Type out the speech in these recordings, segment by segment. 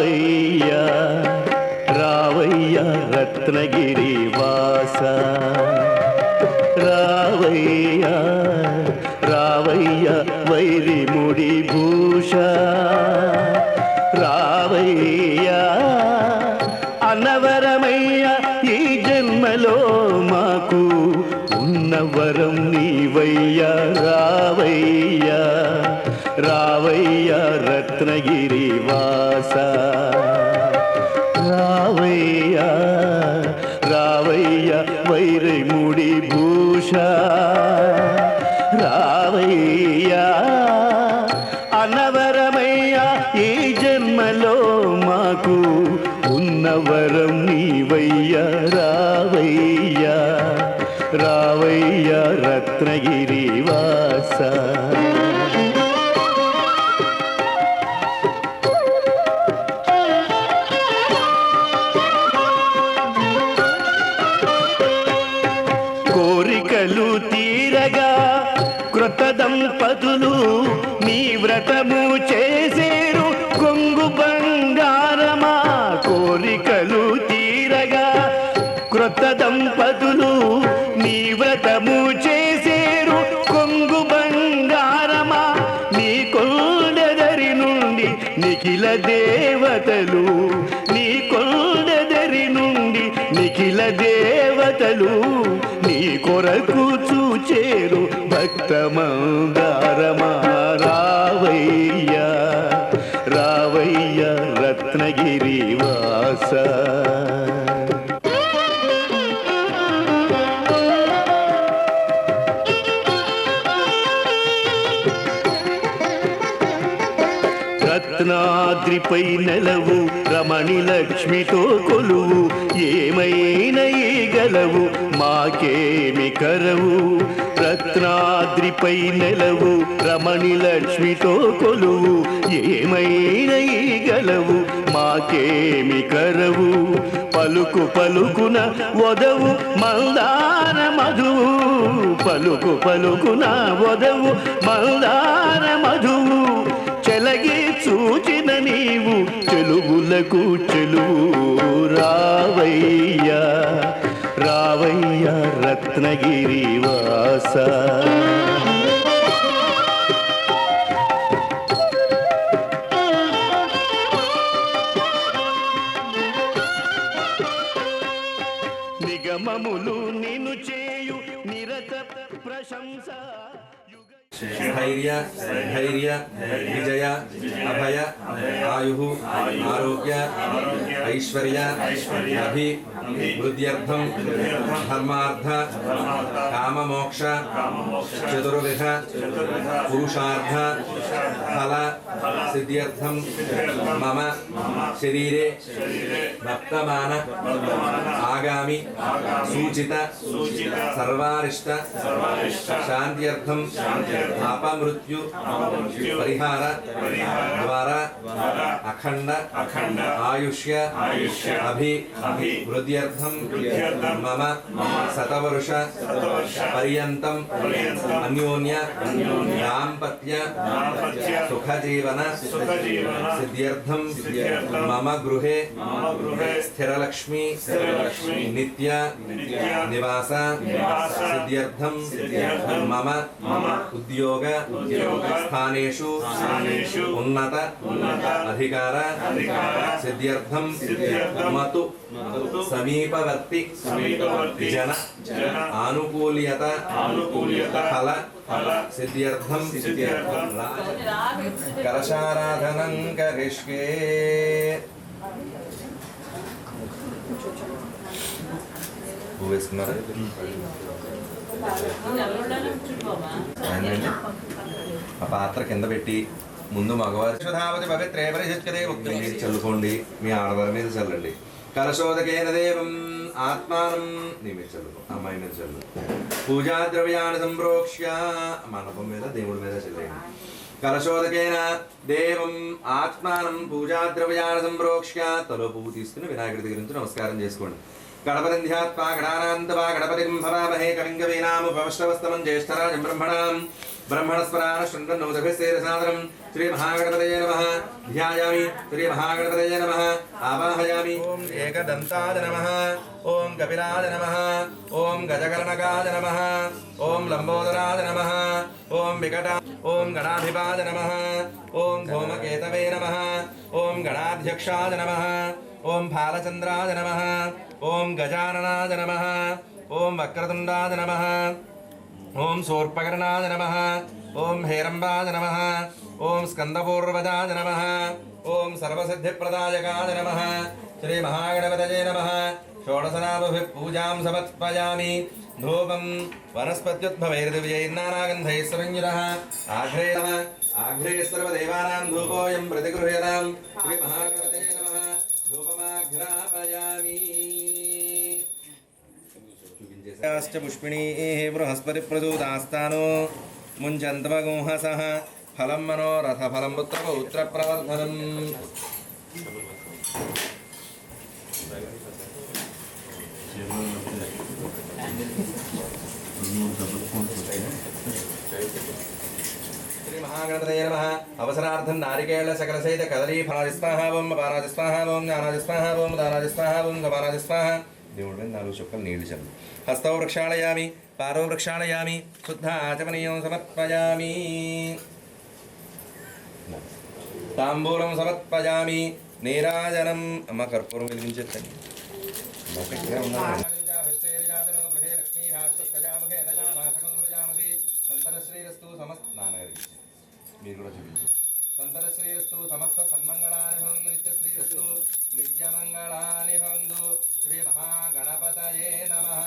రావయ్యా రావయ్యా రత్నగిరి వాస రావయ్యా రావయ్యా వైరిముడి భూష రావయ్యా అన్నవరమయ్యా ఈ జన్మలో మాకు ఉన్నవరం నీవయ్యా రావయ్యా రావయ్యా రత్నగిరి వాస రావయ్యా రావయ్యా వైరిముడి భూష రావయ్యా అన్నవరమయ్యా ఈ జన్మలో మాకు ఉన్నవరం నీవయ్యా రావయ్యా రావయ్యా రత్నగిరి వాస కోరికలు తీరగా కృత దంపతులు నీ వ్రతము చేసేరు కొంగు బంగారమా కోరికలు తీరగా కృత దంపతులు నీ వ్రతము చేసేరు కొంగు బంగారమా నీ కొండదరి నుండి నిఖిల దేవతలు నీ కొండదరి నుండి నిఖిల దేవతలు నీ కొరకు చూచేరు భక్త మందారమా రావయ్యా రావయ్యా రత్నగిరి వాస రత్నాద్రిపై నెలవు రమణి లక్ష్మితో కొలువు ఏమైనా గలవు మాకేమి కరవు రత్నాద్రిపై నెలవు రమణి లక్ష్మితో కొలువు ఏమైనా గలవు మాకేమి కరవు పలుకు పలుకున వదవు మందార మధువు పలుకు పలుకున వదవు మందార మధువు చెలగి చూచిన నీవు చెలుగులకు చెలువు రావయ్యా రావయ్యా రత్నగిరి వాస నిగమములు నిన్ను చేయు నిరత ప్రశంస ధైర్య ధైర్య విజయ అభయ ఆయు ఆరోగ్య ఐశ్వర్య అభి వృద్ధ్యర్థం ధర్మార్థ కామమోక్ష చతుర్విధ పురుషార్థ ఫల సిద్ధ్యర్థం మమ శరీరే వర్తమాన ఆగామి సూచిత సర్వారిష్ట శాంత్యర్థం ఆపమృత్యు పరిహార ద్వారా అఖండ ఆయుష్య అభి వృద్ధ్యర్థం మమ శతవర్ష పర్యంతం అన్యోన్య దాంపత్య సుఖజీవన సిద్ధ్యర్థం మమ గృహే స్థిరలక్ష్మి నిత్య నివాస సిద్ధ్యర్థం మమ ఉద్యోగ స్థానేషు ఉన్నత అధికార సిద్ధ్యర్థం మతు సమీపవర్తి జన ఆనుకూల్యత ఫల సిద్ధ్యర్థం కలశారాధనం కరిష్యే. వేసుకున్నారా ఆ పాత్ర కింద పెట్టి ముందు మగవారి పవిత్రే పరిశుద్ధే మీరు చల్లుకోండి, మీ ఆడవారి మీద చల్లండి. కలశోదకేన దేవం ఆత్మానం నీ మీద చల్లు, అమ్మాయి మీద చల్లు. పూజా ద్రవ్యాన్ని సంప్రోక్ష్య మండపం మీద దేవుడి మీద చల్లేయండి. కలశోదకేన దేవం ఆత్మానం పూజా ద్రవ్యాన్ని సంప్రోక్ష్య తలో పువ్వు తీసుకుని వినాయకుడి దగ్గర నుంచి నమస్కారం చేసుకోండి. गणपतिध्यात्वा गणानान्तवा गणपतिं भवामहे कविं कवीनामुपमश्रवस्तमं ज्येष्ठराजं ब्रह्मणस्परान् शृण्वन्नोदभिस्तेरसादरं श्रीमहागणपतये नमः ध्यायामि श्रीमहागणपतये नमः आवाहयामि ॐ एकदन्ताय नमः ॐ कपिलाय नमः ॐ गजकर्णकाय नमः ॐ लम्बोदराय नमः ॐ विकटा ॐ गणाधिपाय नमः ॐ धूमकेतवे नमः ॐ गणाध्यक्षाय नमः ॐ फालचन्द्राय नमः ॐ गजाननाय नमः ॐ वक्रतुण्डाय नमः ॐ शूर्पकर्णाय नमः ॐ हेरम्बाय नमः ॐ स्कन्दपूर्वजाय नमः ॐ सर्वसिद्धिप्रदायकाय नमः श्रीमहागणपतये नमः षोडशनामभिः पूजां समर्पयामि धूपं वनस्पत्युद्भवैर्दिव्यैर्नानागन्धैः समञ्जुरः आघ्रेयः सर्वदेवानां धूपोऽयं प्रतिगृह्यतां श्रीमहागणपतये नमः धूपमाघ्रापयामि पुष्पिणीः बृहस्पतिप्रसूतास्तानो मुञ्चन्तमगुंहसः फलं मनोरथफलं पुत्रपौत्रप्रवर्धनम् श्रीमहागणपतये नमः अवसरार्थं नारिकेल सकलसहित कदली फलादि स्वाहा ओम अपारादि स्वाहा ओम ज्ञानादि स्वाहा ओम दानादि स्वाहा ओम गमानादि स्वाहा దేవుడి నాలుగు చుక్కలు నీళ్లు చల్లు హస్తౌ వృక్షాళయామి పారో వృక్షాళయామి శుద్ధ ఆచమనీయం సమర్పయామి తాంబూలం సమర్పయామి నీరాజనం అమ్మ కర్పూరం వెలిగించండి మీరు కూడా చూపించండి సంతరశ్రీరస్తు సమస్త సన్మంగళాని భవంతు నిత్యశ్రీరస్తు నిత్యమంగళాని భవంతు శ్రీ మహాగణపతయే నమః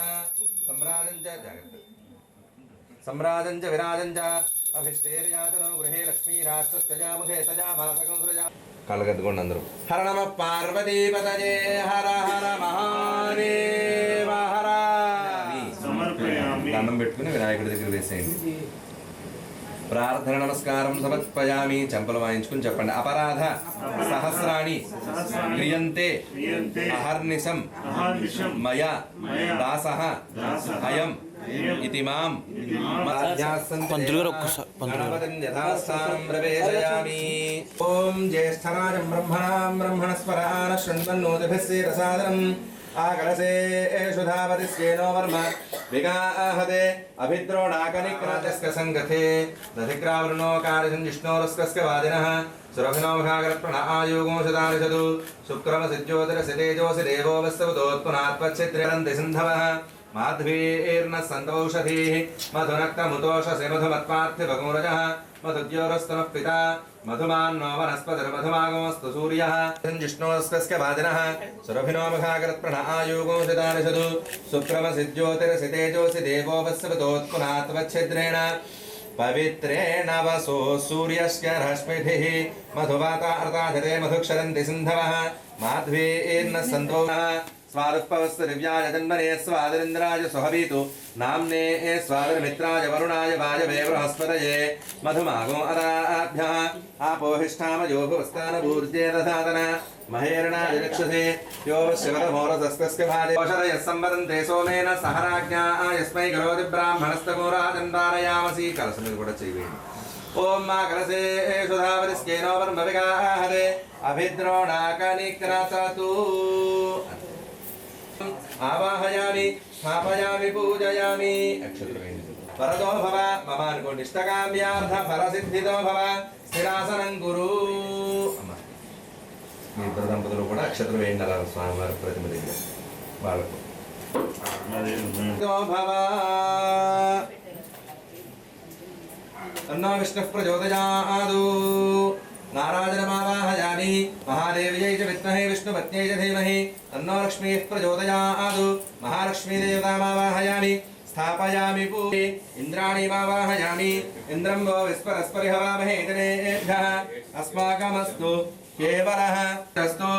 सम्राजं च विराजं च अभिष्टेर्यातनो गृहे लक्ष्मी राष्ट्रस्कजामुखे तजाभासकं सृजा कलगद्गोंड अंदरू हर नमः पार्वतीपतये हर हर महादेव हर దండం పెట్టుకుని వినాయకుడి దగ్గర వేసేయండి ప్రార్థన నమస్కారం సమర్పయామి చెంపలు వాయించుకుని చెప్పండి అపరాధ సహస్రాణి క్రియంతే అహర్నిశం మయా దాసః అయం इति मां यथास्थानं प्रवेशयामि ओम ज्येष्ठराजं ब्रह्मणस्परान् शृण्वन्नोतिभिस्सेरसादरम् आकलसे एषुधावतिस्येनो वर्म विगाहते अभिद्रोणाकनिक्रातस्य सङ्गथे दधिक्रावृणो कार्यसञ्जिष्णोरस्कस्य वादिनः सुरभिनोभागरप्रण आयोगो सदानिषदु शुक्रमसिज्योतिरसितेजोऽसि देवो वस्तवतोत्पुनात्पच्छिद्रन्ति सिन्धवः माध्वीर्न सन्तौषधीः मधुनक्तमुतोषसि मधुमत्पार्थिवगोरजः मधुद्योरस्तमः पिता मधुमान्नो वनस्पतिर्मधुमागोऽस्तु सूर्यः जिष्णोस्कस्य वादिनः सुरभिनोमुखागरत्प्रण आयुगो शतानिषदु शुक्रमसिज्योतिरसि तेजोऽसि देवो वत्सवतोत्पुनात्वच्छिद्रेण पवित्रेण वसो सूर्यस्य रश्मिभिः मधुवातार्ताधरे मधुक्षरन्ति सिन्धवः माध्वीर्न सन्तोषः स्वादुपवस्तु दिव्याय जन्मने स्वादरिन्द्राय सुहवीतु नाम्ने स्वादरमित्राय वरुणाय वायवे बृहस्पतये मधुमागो अदाभ्यः आपोहिष्ठामयो भुवस्तानभूर्जे दधातन महेरणाय रक्षसे यो शिवतमोरसस्कस्य भाजे औषधयः संवदन्ते सोमेन सहराज्ञा यस्मै करोति ब्राह्मणस्तगोराजन् पारयामसि कलशमिति కూడా చేయండి ओम मा कलसे सुधावरिस्केनो वर्मविगाहते अभिद्रोणाकनिक्रततु आवाहयामि स्थापयामि पूजयामि वरदो भव मम अनुकोण्डिष्टकाम्यार्थ फलसिद्धितो भव స్థిరాసనం గురు మీ ఇద్దరు దంపతులు కూడా అక్షతలు వేయండి అలా స్వామివారి ప్రతిమ దగ్గర వాళ్ళకు భవ తన్నో విష్ణుః ప్రచోదయాదు नाराजनमावाहयामि महादेव्यै च विद्महे विष्णुपत्न्यै च धीमहि तन्नो लक्ष्मीः प्रचोदयात् महालक्ष्मीदेवतामावाहयामि स्थापयामि पूजे इन्द्राणीमावाहयामि इन्द्रं वो विस्परस्परिहवामहे जनेभ्यः अस्माकमस्तु केवलः तस्तु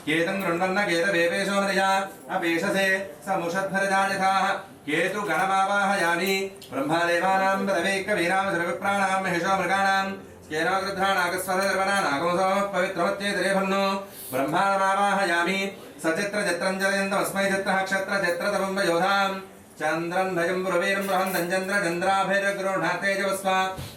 केतं गृह्णन्न केतवेपेशो मृया अपेशसे समुषध्वरजा यथाः केतु गणमावाहयामि ब्रह्मदेवानां पदवेकवीनां सर्वप्राणां महेशो मृगाणां स्केनागृध्राणागस्वरधर्मणानागमसो पवित्रमत्येतरेभन्नो ब्रह्माणमावाहयामि सचित्र चित्रं जयन्तमस्मै चित्रः क्षत्र चित्रतमं योधां चन्द्रं भजं पुरवीरं बृहन्तं चन्द्र चन्द्राभिर्गृह्णातेजवस्वा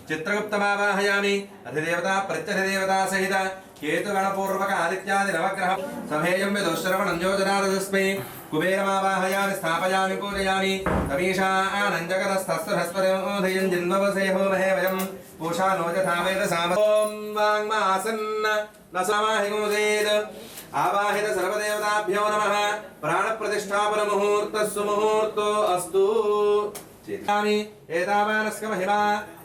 चित्रगुप्तमावाहयामि अधिदेवता प्रत्यधिदेवता सहित केतुगणपूर्वक आदित्यादि नवग्रह सभेयं विदुश्रवणं योजनादस्मै कुबेरमावाहयामि स्थापयामि पूजयामि तमीषा आनञ्जगतस्तस्त्रहस्पतिमोधयं जिन्ववसे होमहे वयं पूषा नो यथा वेदसाम ॐ वाङ्मासन्न न समाहिगोदेत् आवाहित सर्वदेवताभ्यो नमः प्राणप्रतिष्ठापन मुहूर्तस्सु मुहूर्तो अस्तु चितामि एतावानस्य महिमा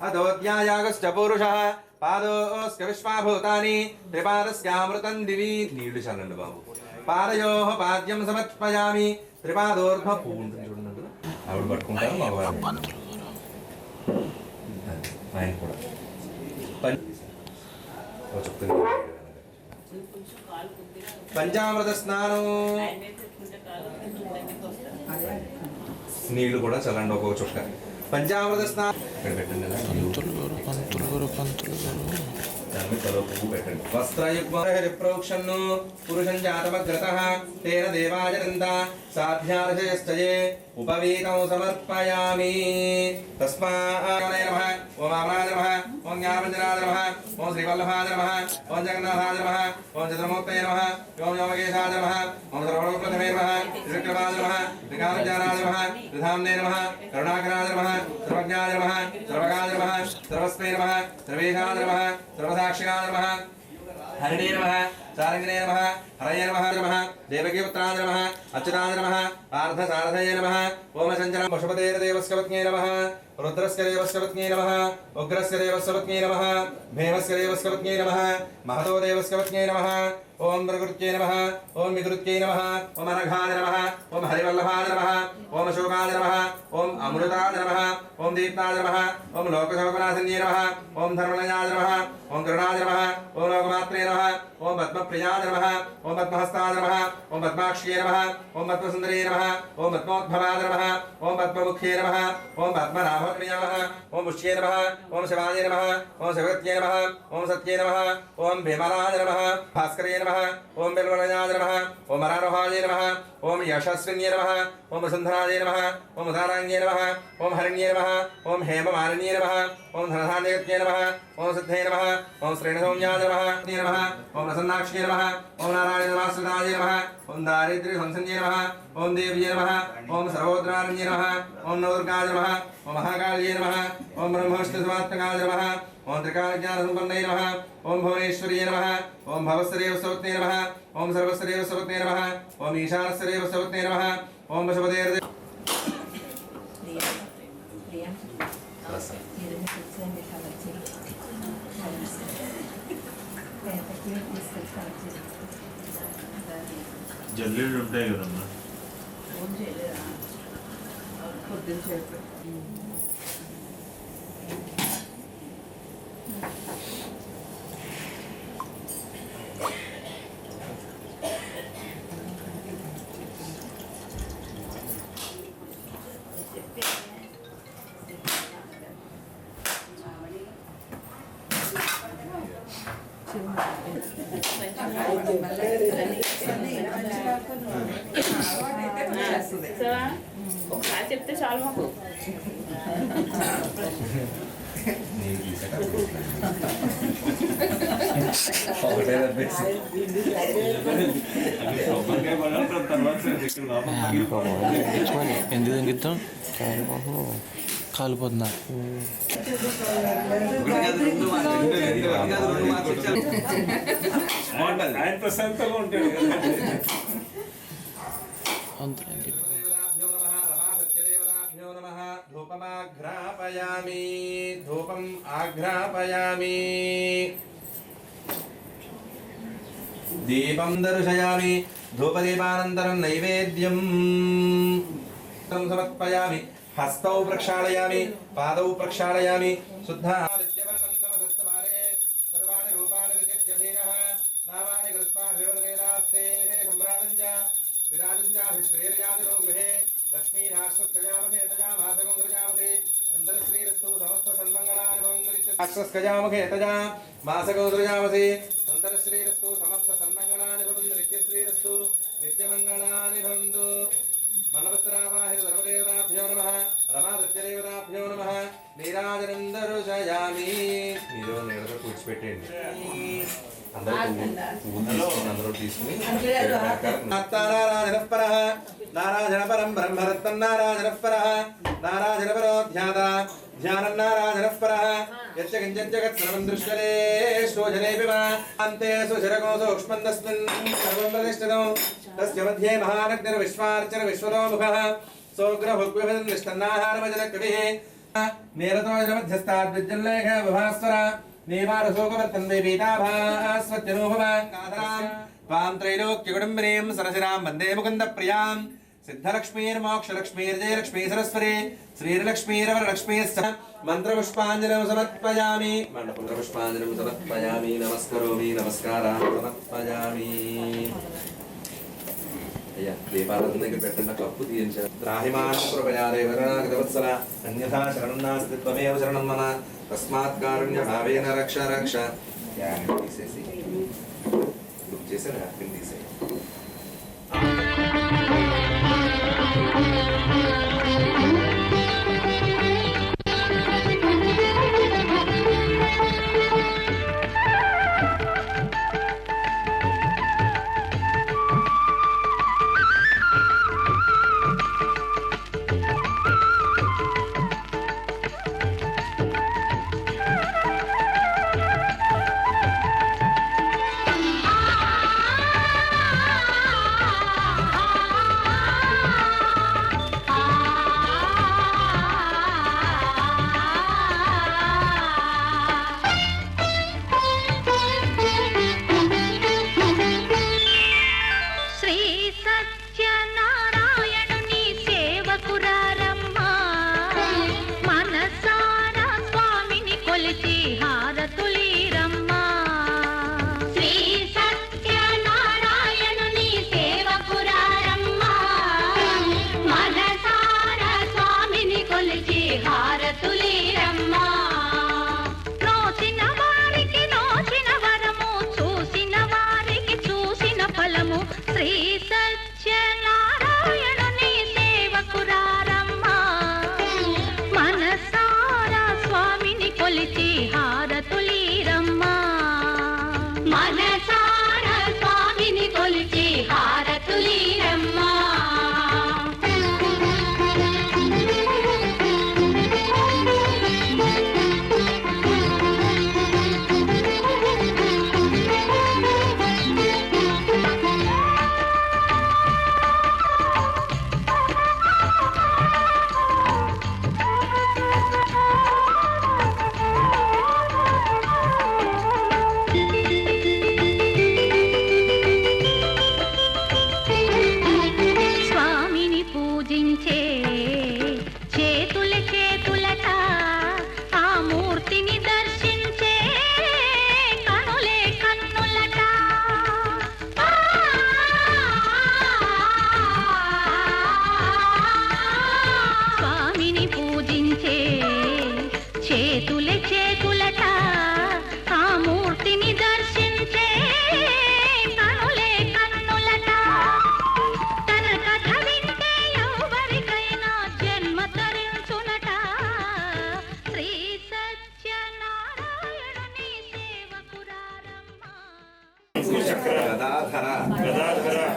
अदोद्यायागश्च पुरुषः पादोऽस्य विश्वाभूतानि त्रिपादस्यामृतं दिवि నీళ్లు చల్లండి బాబు పాదయోః పాద్యం సమర్పయామి త్రిపాదోర్ధ్వ పూండ్రం చూడండి ఆవిడ పట్టుకుంటారు మగవారు ఆయన కూడా పంచామృత స్నానం నీళ్లు కూడా చల్లండి ఒక్కొక్క చుక్క పంచామృత స్నానం వస్త్రయుగ్మప్రోక్షన్ను పురుషం జాతమగ్రతః తేన దేవాజనంత సాధ్యార్షయశ్చయే ఉపవీతం సమర్పయామి తస్మాయ నమః ఓం ఆమ్రాయ నమః ఓం జ్ఞానమంజనాయ నమః ఓం శ్రీవల్లభాయ నమః ఓం జగన్నాథాయ నమః ఓం చంద్రమూర్తయే నమః ఓం యోమకేశాయ నమః ఓం సర్వలోకప్రథమే నమః త్రివిక్రమాయ నమః త్రికాలజ్ఞానాయ నమః త్రిధామ్నే నమః కరుణాకరాయ నమః సర్వజ్ఞాయ నమః సర్వకాయ నమః సర్వస్మై నమః సర్వేశాయ నమః సర్వసాక్షిణాయ నమః హరిణే నమః సారంగిణే నమః హరయే నమః నమః దేవకీపుత్రాయ నమః అచ్యుతాయ నమః పార్థసారథయే నమః ఓం సంచరం పశుపతేర్దేవస్య పత్న్యే నమః रुद्रस्य देवस्य पत्न्यै नमः उग्रस्य देवस्य पत्न्यै नमः भीमस्य देवस्य पत्न्यै नमः महतो देवस्य पत्न्यै नमः ओम प्रकृत्यै नमः ओम विकृत्यै नमः ओम अनघाय नमः ओम हरिवल्लभाय नमः ओम अशोकाय नमः ओम अमृताय नमः ओम दीप्ताय नमः ओम लोकशोकनाशिन्यै नमः ओम धर्मलयाय नमः ओम करुणाय नमः ओम लोकमात्रे नमः ओम पद्मप्रियाय नमः ओम पद्महस्ताय नमः ओम पद्माक्ष्ये नमः ओम पद्मसुन्दरे नमः ओम पद्मोद्भवाय नमः ओम पद्ममुख्ये नमः ओम पद्मनाभ नमः ओम पुष्ये नमः ओम शिवाय नमः ओम शिवत्ये नमः ओम सत्ये नमः ओम भीमलाय नमः भास्करे नमः ओम बिल्वलयाय नमः ओम अरारोहाय नमः ओम यशस्विन्ये नमः ओम वसुन्धराय नमः ओम उदाराङ्गे नमः ओम हरिण्ये नमः ओम हेममालिन्ये नमः ओम धनधान्यत्ये नमः ओम सिद्धे नमः ओम श्रेणसौम्याय नमः नमः ओम प्रसन्नाक्ष्ये नमः ओम नारायण नमस्कृताय नमः ओम दारिद्र्य संसन्ये नमः ओम देव्ये नमः ओम सर्वोद्रारण्ये नमः ओम नवदुर्गाय नमः ओम महाकाल्ये नमः ओम ब्रह्मविष्णुसमात्मकाय नमः ओम त्रिकालज्ञानसम्पन्ने नमः ओम भुवनेश्वर्ये नमः ओम भवस्वदेवस्वपत्ने नमः ओम सर्वस्वदेवस्वपत्ने नमः ओम ईशानस्वदेवस्वपत्ने नमः ओम वसुपतेर्देव జల్లీలు ఉంటాయి కదమ్మా ఒకసారి చెప్తే చాలు మాకు ఎందుకు తగ్గిద్దాం కాలిపోతున్నా ఆయన ప్రశాంతంగా ఉంటాడు धूपमाघ्रापयामि धूपम् आघ्रापयामि दीपं दर्शयामि धूपदीपानन्तरं नैवेद्यं समर्पयामि हस्तौ प्रक्षालयामि पादौ प्रक्षालयामि शुद्धादित्यवर्णन्दमसस्तभारे सर्वाणि रूपाणि विचित्य धीरः नामानि कृत्वा शिवदनेदास्ते सम्राजञ्च विराजञ्चाभिश्रेर्यादिनो गृहे लक्ष्मी राष्ट्रस्कजामहे तजा भासगं सृजामहे सन्दरश्रीरस्तु समस्त सन्मङ्गलानि भवन्तु राष्ट्रस्कजामहे तजा भासगं सृजामहे सन्दरश्रीरस्तु समस्त सन्मङ्गलानि भवन्तु नित्यश्रीरस्तु सिद्धिरस्तु नित्यमङ्गलानि भवन्तु मंडपस्त्रावाहित सर्वदेवताभ्यो नमः रमा सत्यदेवताभ्यो नमः नीराजनं दर्शयामि మీరు నేలతో కూర్చోపెట్టండి అందరూ తీసుకుని నారాయణః పరః నారాయణ పరం బ్రహ్మరత్నం నారాయణః పరః నారాయణ పరో ధ్యాత ధ్యానం నారాయణః పరః యచ్చ కించిత్ జగత్ సర్వం దృశ్యతే శ్రోజనేపి వా అంతే సుశరగో సూక్ష్మందస్మిన్ సర్వం ప్రతిష్ఠితం తస్య మధ్యే మహానగ్నిర్విశ్వార్చన విశ్వతోముఖః సోగ్రభుగ్విభన్ నిష్టన్నాహారమజనకవిః నీరతోజన మధ్యస్థాద్ విద్యుల్లేఖ విభాస్వర నీవారసోగవర్తన్ దేవీతాభాస్వత్యనోభవ కాధరాం త్వాం త్రైలోక్యగుడంబరీం సరసిరాం వందే ముకుంద ప్రియాం सिद्धलक्ष्मीर्मोक्षलक्ष्मीर्जयलक्ष्मी सरस्वती श्रीलक्ष्मीरवरलक्ष्मीश्च मंत्रपुष्पाञ्जलिं समर्पयामि मंत्रपुष्पाञ्जलिं समर्पयामि नमस्करोमि नमस्कारान् समर्पयामि అయ్యా దీపారాధన దగ్గర పెట్టండి కప్పు తీయించారు ద్రాహిమాన్ కృపయా దేవరాగవత్సల అన్యథా శరణం నాస్తి త్వమేవ శరణం మమ తస్మాత్ కారుణ్య భావేన రక్ష రక్ష యాని తీసేసి బుక్ చేసిన హ్యాపీ తీసేసి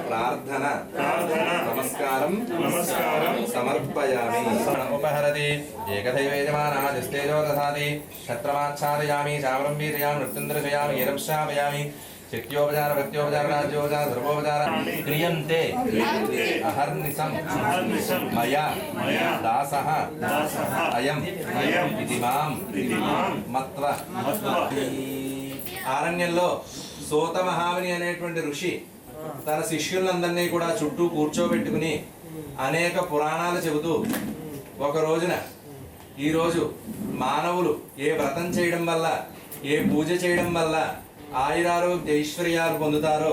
ప్రార్థన నమస్కారం సమర్పయామి ఉపహరతి ఏకదైవేజమానాదిస్తేజో దధాతి ఛత్రమాచ్ఛాదయామి చామరం వీరయామి నృత్యందర్శయామి ఏరంశామయామి శక్త్యోపచార భక్త్యోపచార రాజ్యోపచార సర్వోపచార క్రియంతే అహర్నిశం మయా దాసః అయం ఇది మాం మత్వ. ఆరణ్యంలో సోత మహాముని అనేటువంటి ఋషి తన శిష్యులందరినీ కూడా చుట్టూ కూర్చోబెట్టుకుని అనేక పురాణాలు చెబుతూ ఒక రోజున ఈరోజు మానవులు ఏ వ్రతం చేయడం వల్ల ఏ పూజ చేయడం వల్ల ఆయురారోగ్య ఐశ్వర్యాలు పొందుతారో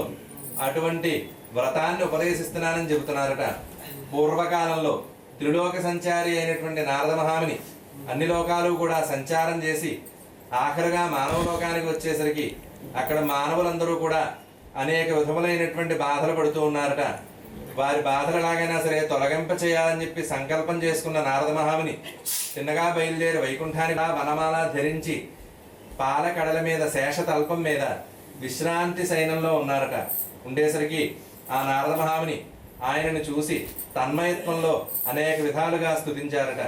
అటువంటి వ్రతాన్ని ఉపదేశిస్తున్నానని చెబుతున్నారట. పూర్వకాలంలో త్రిలోక సంచారి అయినటువంటి నారద మహాముని అన్ని లోకాలు కూడా సంచారం చేసి ఆఖరుగా మానవ లోకానికి వచ్చేసరికి అక్కడ మానవులందరూ కూడా అనేక విధములైనటువంటి బాధలు పడుతూ ఉన్నారట. వారి బాధలు ఎలాగైనా సరే తొలగింప చేయాలని చెప్పి సంకల్పం చేసుకున్న నారద మహాముని చిన్నగా బయలుదేరి వైకుంఠాన్ని వనమాల ధరించి పాలకడల మీద శేషతల్పం మీద విశ్రాంతి శయనంలో ఉన్నారట. ఉండేసరికి ఆ నారద మహాముని ఆయనను చూసి తన్మయత్వంలో అనేక విధాలుగా స్తుతించారట.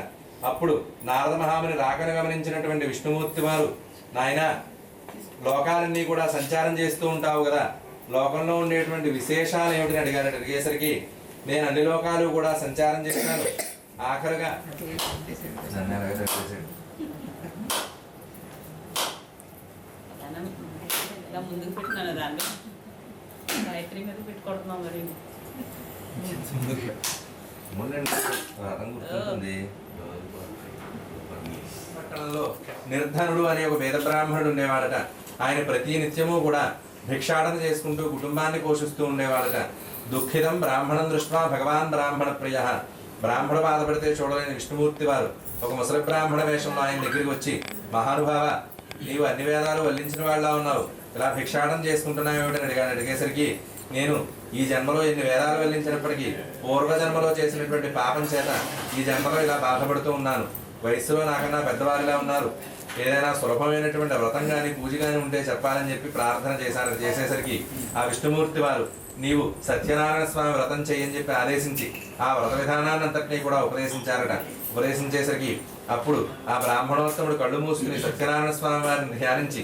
అప్పుడు నారద మహాముని రాకను గమనించినటువంటి విష్ణుమూర్తి వారు, నాయన లోకాలన్నీ కూడా సంచారం చేస్తూ ఉంటావు కదా, లోకంలో ఉండేటువంటి విశేషాలు ఏమిటని అడిగారట. అడిగేసరికి నేను అన్ని లోకాలు కూడా సంచారం చేసినాను, ఆఖరుగా ఇలా ముందుకు పెట్టినాను దాన్ని గాయత్రి మీద పెట్టుకుంటున్నాం మరి పట్టణంలో నిర్ధనుడు అనే ఒక వేద బ్రాహ్మణుడు ఉండేవాడట. ఆయన ప్రతి నిత్యము కూడా భిక్షాటన చేసుకుంటూ కుటుంబాన్ని పోషిస్తూ ఉండేవాడట. దుఃఖితం బ్రాహ్మణం దృష్ట్యా భగవాన్ బ్రాహ్మణ ప్రియ. బ్రాహ్మణ బాధపడితే చూడలేని విష్ణుమూర్తి వారు ఒక ముసలి బ్రాహ్మణ వేషంలో ఆయన దగ్గరికి వచ్చి, మహానుభావ, నీవు అన్ని వేదాలు వల్లించిన వాళ్ళ ఉన్నావు, ఇలా భిక్షాటన చేసుకుంటున్నావు ఏమిటని అడిగాడు. అడిగేసరికి నేను ఈ జన్మలో ఎన్ని వేదాలు వెల్లించినప్పటికీ పూర్వజన్మలో చేసినటువంటి పాపం చేత ఈ జన్మలో ఇలా బాధపడుతూ ఉన్నాను. వయస్సులో నాకన్నా పెద్దవారిలా ఉన్నారు. ఏదైనా సులభమైనటువంటి వ్రతం కానీ పూజ కానీ ఉంటే చెప్పాలని చెప్పి ప్రార్థన చేసేసరికి ఆ విష్ణుమూర్తి వారు, నీవు సత్యనారాయణ స్వామి వ్రతం చేయని చెప్పి ఆదేశించి ఆ వ్రత విధానాన్ని అంతటినీ కూడా ఉపదేశించారట. ఉపదేశించేసరికి అప్పుడు ఆ బ్రాహ్మణోత్తముడు కళ్ళు మూసుకుని సత్యనారాయణ స్వామి వారిని ధ్యానించి,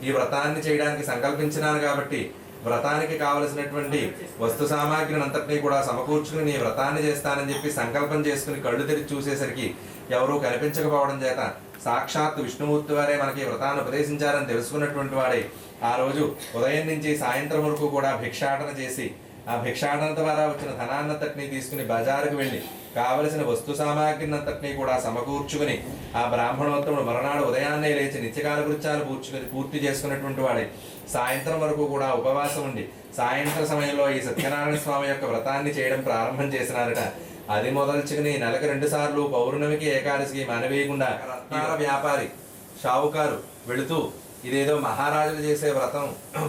ఈ వ్రతాన్ని చేయడానికి సంకల్పించినాను కాబట్టి వ్రతానికి కావలసినటువంటి వస్తు సామాగ్రిని అంతటినీ కూడా సమకూర్చుకుని నీ వ్రతాన్ని చేస్తానని చెప్పి సంకల్పం చేసుకుని కళ్ళు తెరిచి చూసేసరికి ఎవరూ కనిపించకపోవడం చేత సాక్షాత్ విష్ణుమూర్తి వారే మనకి వ్రతాన్ని ఉపదేశించారని తెలుసుకున్నటువంటి వాడే ఆ రోజు ఉదయం నుంచి సాయంత్రం వరకు కూడా భిక్షాటన చేసి ఆ భిక్షాటన ద్వారా వచ్చిన ధనాన్నంతటినీ తీసుకుని బజారుకు వెళ్ళి కావలసిన వస్తు సామాగ్రినంతటినీ కూడా సమకూర్చుకుని ఆ బ్రాహ్మణోత్తముడు మరునాడు ఉదయాన్నే లేచి నిత్యకాల కృత్యాలు పూర్తి చేసుకున్నటువంటి వాడే సాయంత్రం వరకు కూడా ఉపవాసం ఉండి సాయంత్రం సమయంలో ఈ సత్యనారాయణ స్వామి యొక్క వ్రతాన్ని చేయడం ప్రారంభం చేసినారట. అది మొదలుచుకుని నెలకు 2 సార్లు పౌర్ణమికి ఏకాదశికి మానవేయకుండా రత్నాల వ్యాపారి షావుకారు వెళుతూ ఇదేదో మహారాజులు చేసే వ్రతం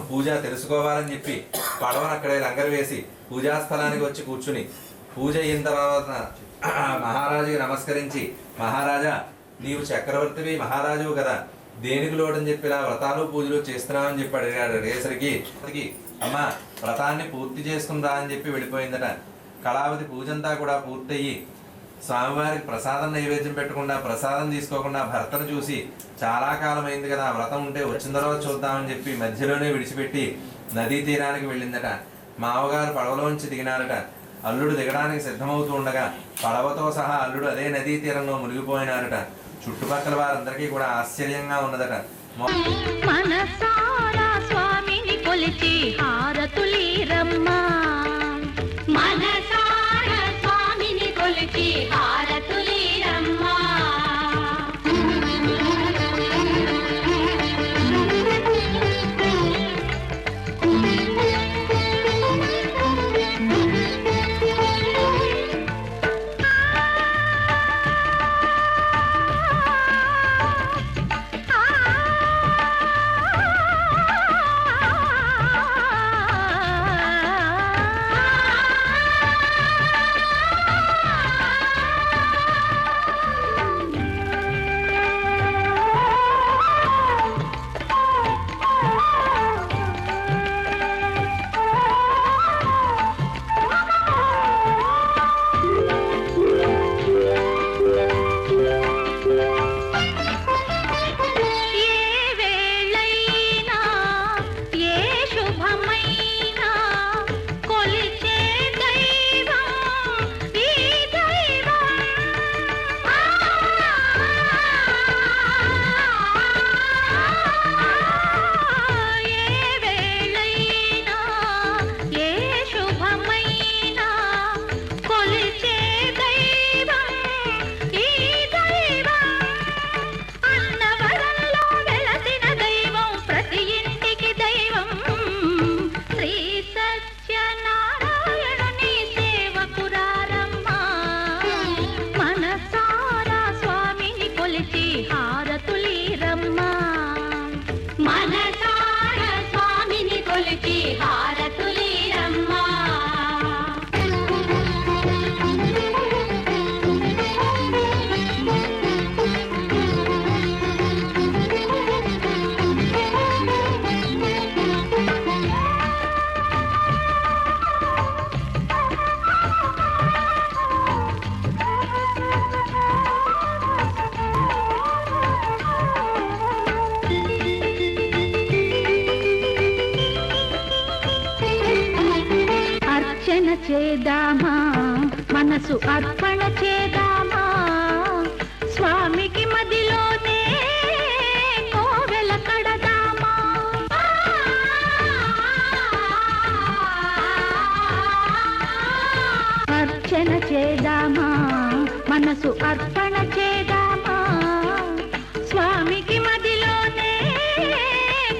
పూజ తెలుసుకోవాలని చెప్పి పడవను అక్కడే లంగరు వేసి పూజాస్థలానికి వచ్చి కూర్చుని పూజ అయిన తర్వాత మహారాజుకి నమస్కరించి, మహారాజా, నీవు చక్రవర్తివి మహారాజువు కదా, దేనికి లోటని చెప్పి ఇలా వ్రతాలు పూజలు చేస్తున్నామని చెప్పి అడిగాడు. అడిగేసరికి అమ్మ వ్రతాన్ని పూర్తి చేసుకుందా అని చెప్పి వెళ్ళిపోయిందట. కళావతి పూజంతా కూడా పూర్తయ్యి స్వామివారికి ప్రసాదం నైవేద్యం పెట్టకుండా ప్రసాదం తీసుకోకుండా భర్తను చూసి చాలా కాలం అయింది కదా, వ్రతం ఉంటే వచ్చిన తర్వాత చూద్దామని చెప్పి మధ్యలోనే విడిచిపెట్టి నదీ తీరానికి వెళ్ళిందట. మామగారు పడవలోంచి దిగినారట. అల్లుడు దిగడానికి సిద్ధమవుతూ ఉండగా పడవతో సహా అల్లుడు అదే నదీ తీరంలో మునిగిపోయినారట. చుట్టుపక్కల వారందరికీ కూడా ఆశ్చర్యంగా ఉన్నదట. మనసారా స్వామిని కొలిచి హారతులీరమ్మా, మనసారా స్వామిని కొలిచి హారతులీరమ్మా. అర్చన చేద్దామా మనసు అర్పణ చేద్దామా స్వామికి మదిలోనే కోవెల కడదామా అర్చన చేద్దామా మనసు అర్పణ చేద్దామా స్వామికి మదిలోనే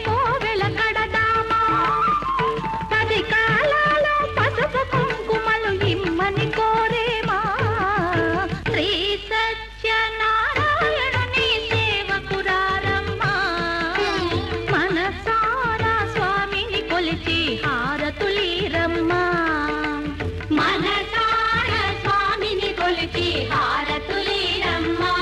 కోవెల కడదామా 10 కాలాలో పసుపు కుంకుమలు ఇమ్మని కోరేమా శ్రీ సత్యనారాయణుని సేవకురారమ్మా మనసారా స్వామిని కొలిచి హారతులీరమ్మా మనసారా స్వామిని కొలిచి హారతులీరమ్మా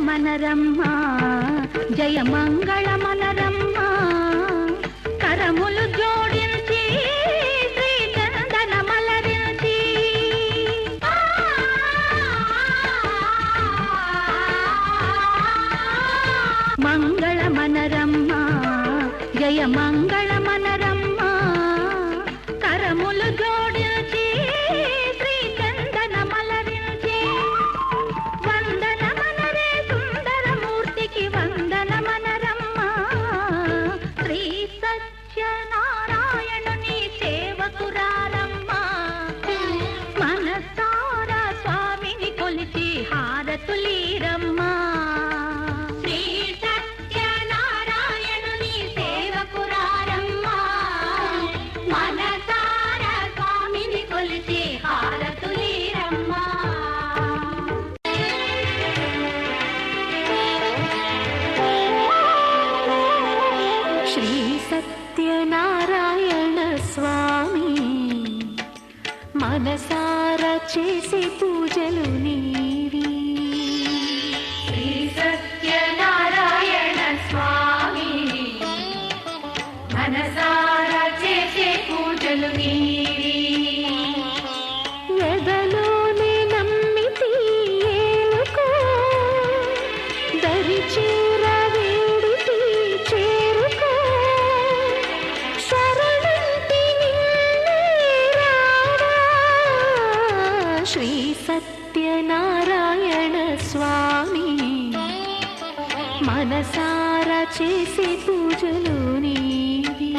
మనరమ్మా జయ మంగళ మనరమ్మా కరములు జోడించి శ్రీ చందన మలరించి మంగళ మనరమ్మా జయ మంగళ మనరమ్మా కరములు జోడించి శ్రీ చందన మలరించి వందనమనరమ్మా శ్రీ సత్యనారాయణుని సేవకురారమ్మా మనసారా స్వామిని కొలిచి హారతులీరమ్మా శ్రీ సత్యనారాయణుని సేవకురారమ్మా మనసారా స్వామిని కొలిచి హారతులీరమ్మా శ్రీ సత్యనారాయణ స్వామి మనసారా చేసే పూజలు నీవి శ్రీ సత్యనారాయణ స్వామి మనసారా చేసే పూజలు నీవి ఎదలోనే నమ్మితి ఏలుకో దరి చేర వేడితి చేరుకో శరణంటి నిన్నే రావా శ్రీ సత్యనారాయణ స్వామి మనసారా చేసే పూజలు నీవి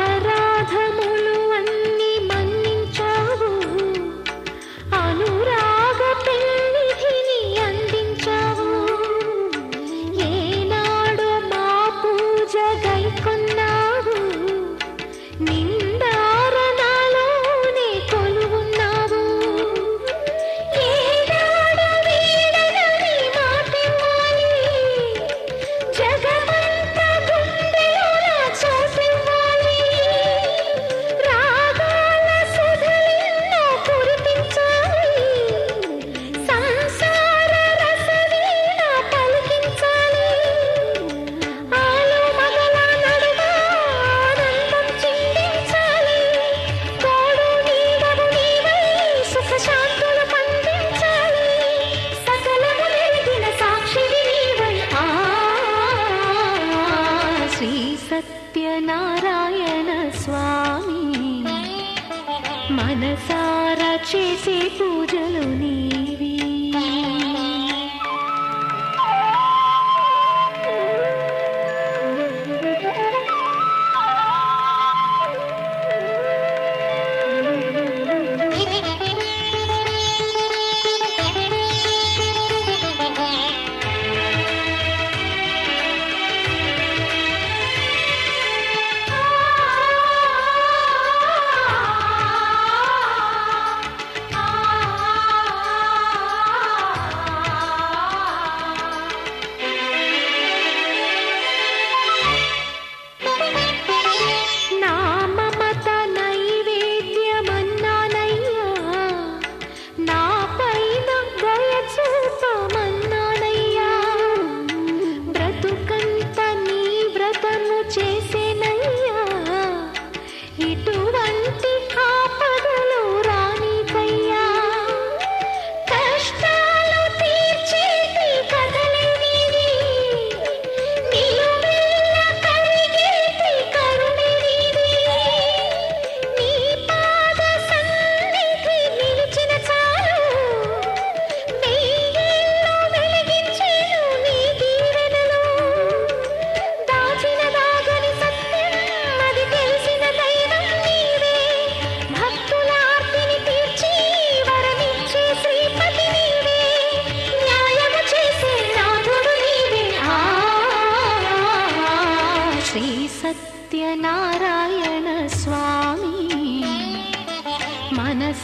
అపరాధములు అన్ని మన్నించావు అనురాగ పెన్నిధిని అందించావు ఏనాడు మా పూజ గైకొన్నావు నిందారణలోనే కొలువున్నావు ఏనాడు వీడనని మాటివ్వాలి జగమంత గుండెలోన చోటివ్వాలి రాగాల సుధలెన్నో కురిపించాలి సంసార రసవీణ పలికించాలి ఆలు మగల నడుమ ఆనందం చిందించాలి తోడు నీడవు నీవై సుఖ శాంతులు పండించాలి సకలము వెలిగిన సాక్షివి నీవై శ్రీ సత్యనారాయణ స్వామి మనసారా చేసే పూజలు నీవి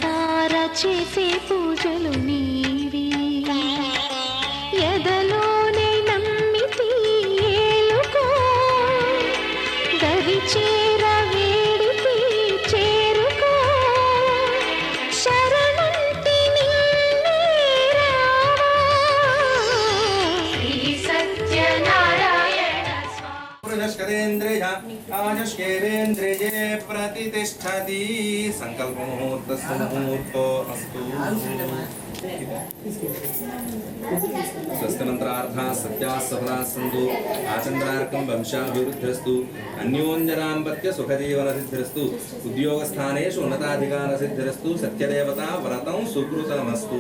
మనసారా చేసే పూజలు నీవి ఎదలోనే నమ్మితి ఏలుకో దరి చేర వేడితి చేరుకో శరణంటి నిన్నే రావా శ్రీ సత్యనారాయణ పురుషస్కరేంద్రియ ఆయుష్కేంద్రియే ప్రతిష్టతి సంకల్ప ముహూర్తస్సు ముహూర్తో అస్తు స్వస్తిమంత్రార్థా సత్యా సఫలా సంతు ఆచంద్రార్కం వంశాభివృద్ధిరస్తు అన్యోన్యదాంపత్య సుఖజీవనసిద్ధిరస్తు ఉద్యోగస్థానేషు ఉన్నతాధికారసిద్ధిరస్తు సత్యదేవతా వ్రతం సుకృతమస్తు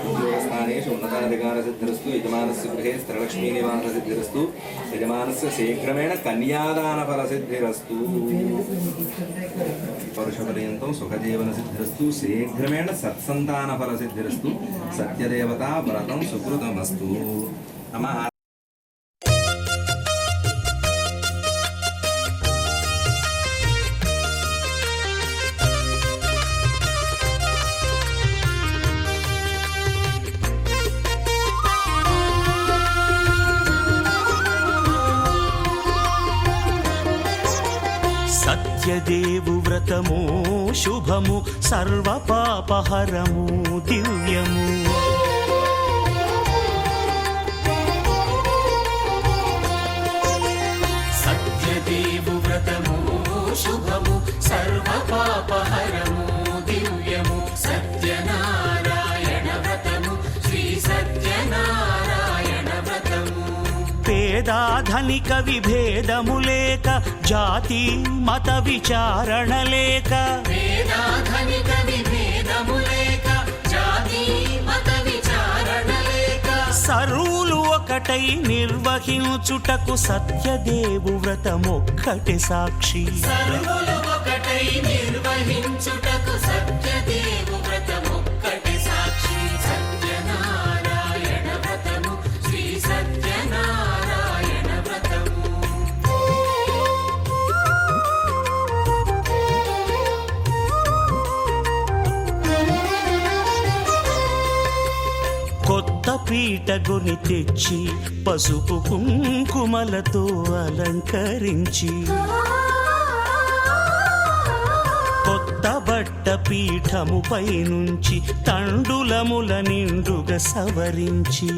ఉద్యోగస్థానేషు ఉన్నతాధికారసిద్ధిరస్తు యజమానస్య గృహే స్థిరలక్ష్మీనివాససిద్ధిరస్తు యజమానస్య శీఘ్రమేణ కన్యాదానఫలసిద్ధిరస్తు పరుషపర్యంతం సుఖజీవనసిద్ధిరస్తు శీఘ్రమేణ సత్సంతానఫలసిద్ధిరస్తు సత్యదేవతా వ్రతం సుకృతమస్తు నమః. సత్యదేవు వ్రతము శుభము సర్వ పాపహరము దివ్యము సత్యదేవు వ్రతము శుభము సర్వ పాపహరము దివ్యము సత్యనారాయణ వ్రతము శ్రీ సత్యనారాయణ వ్రతము పేదాధనిక విభేదము లేక జాతి మత విచారణ లేక పేదాధనిక విభేదము లేక జాతి మత విచారణ లేక సర్వులు ఒకటై నిర్వహించుటకు సత్యదేవు వ్రతమొక్కటి సాక్షి సర్వులు ఒకటై నిర్వహించుటకు సత్యదేవు వ్రతమొక్కటి సాక్షి సత్యనారాయణ వ్రతము శ్రీ సత్యనారాయణ వ్రతము కొత్త పీటగుని తెచ్చి పసుపు కుంకుమలతో అలంకరించి కొత్త బట్ట పీఠముపై నుంచి తండులముల నిండుగా సవరించి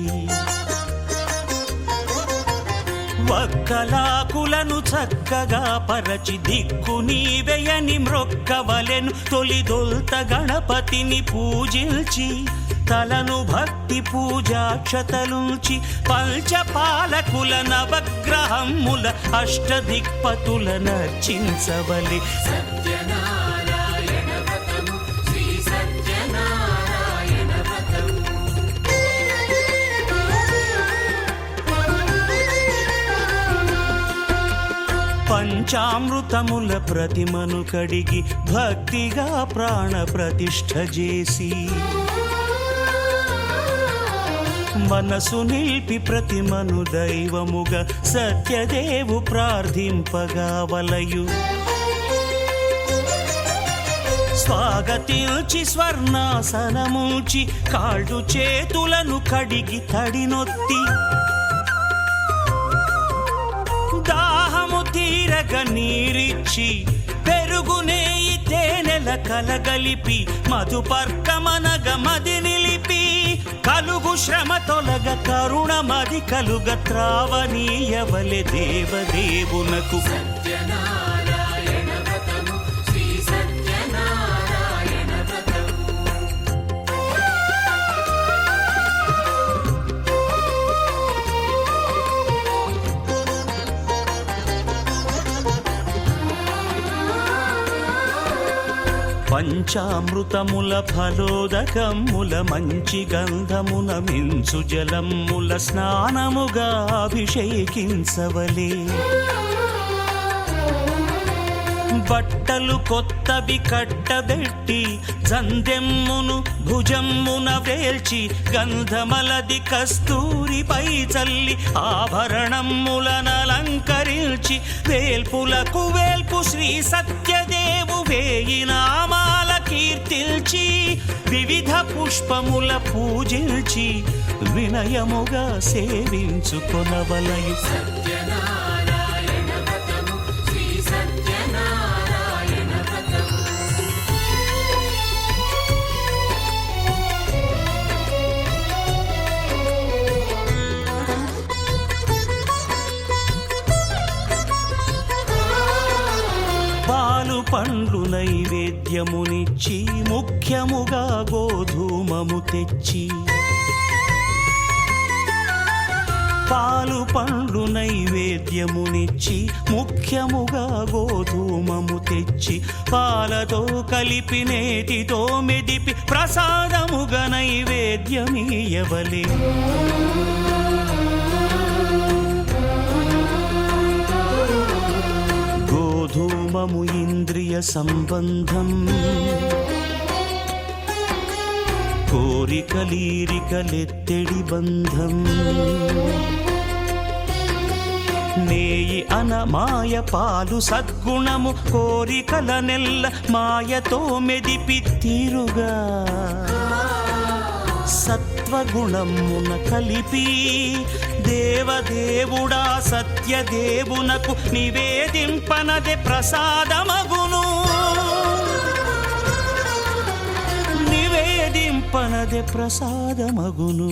వక్కలాకులను చక్కగా పరచి దిక్కు నీవెయని మ్రొక్కవలెను తొలిదొల్త గణపతిని పూజించి తలను భక్తి పూజాక్షతలుంచి పంచపాలకుల నవగ్రహముల అష్టదిక్పతుల నర్చించవలి సత్యనారాయణ వ్రతము శ్రీ సత్యనారాయణ వ్రతము పంచామృతముల ప్రతిమను కడిగి భక్తిగా ప్రాణ ప్రతిష్ఠ చేసి మనసు నిలిపి ప్రతిమను దైవముగా సత్యదేవు ప్రార్థింపగా వలయు స్వాగతించి స్వర్ణాసనముంచి కాళ్ళు చేతులను కడిగి తడినొత్తి దాహము తీరగ నీరిచ్చి పెరుగు నేయి తేనెల కలగలిపి మధుపర్కమనగ మది నిలిపి కలుగు శ్రమ తొలగ కరుణ మది కలుగ త్రావనీయవలె దేవదేవునకు సత్యనారాయణ వ్రతము శ్రీ సత్యనారాయణ వ్రతము పంచామృతముల ఫలోదకముల మంచి గంధమున మించు జలముల స్నానముగా అభిషేకించవలే బట్టలు కొత్తవి కట్టబెట్టి జందెమ్మును భుజమ్మున వేల్చి గంధమలది కస్తూరిపై చల్లి ఆభరణములనలంకరించి వేల్పులకు వేల్పు శ్రీ సత్యదేవు వేయి నామాల కీర్తి గుర్తిల్చి వివిధ పుష్పముల పూజించి వినయముగా సేవించుకొనవలయు. పాలు పండ్లు నైవేద్యమునిచ్చి ముఖ్యముగా గోధూమము తెచ్చి, పాలు పండ్లు నైవేద్యమునిచ్చి ముఖ్యముగా గోధూమము తెచ్చి, పాలతో కలిపి నేతితో మెదిపి ప్రసాదముగా నైవేద్యమీయవలే. గోధూమము ఇంద్రియ సంబంధం, కోరికలీరికలెత్తెడి బంధం. నేయి అనమాయ పాలు సద్గుణము, కోరికల నెల్ల మాయతో మెదిపి తీరుగా సత్వగుణమున కలిపి దేవదేవుడా సత్యదేవునకు నివేదింపనదే ప్రసాదమగును. నివేదింపనదే ప్రసాదమగును.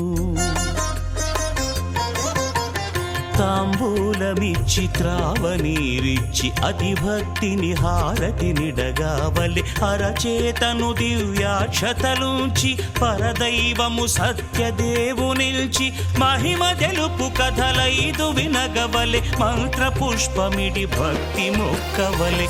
తాంబూలమిచ్చి త్రావనీరిచ్చి అతి భక్తిని హారతినిడగావలె. అరచేతను దివ్యాక్షతలుంచి పరదైవము సత్యదేవునిల్చి మహిమ తెలుపు కథలైదు వినగవలె. మంత్ర పుష్పమిడి భక్తి మొక్కవలె.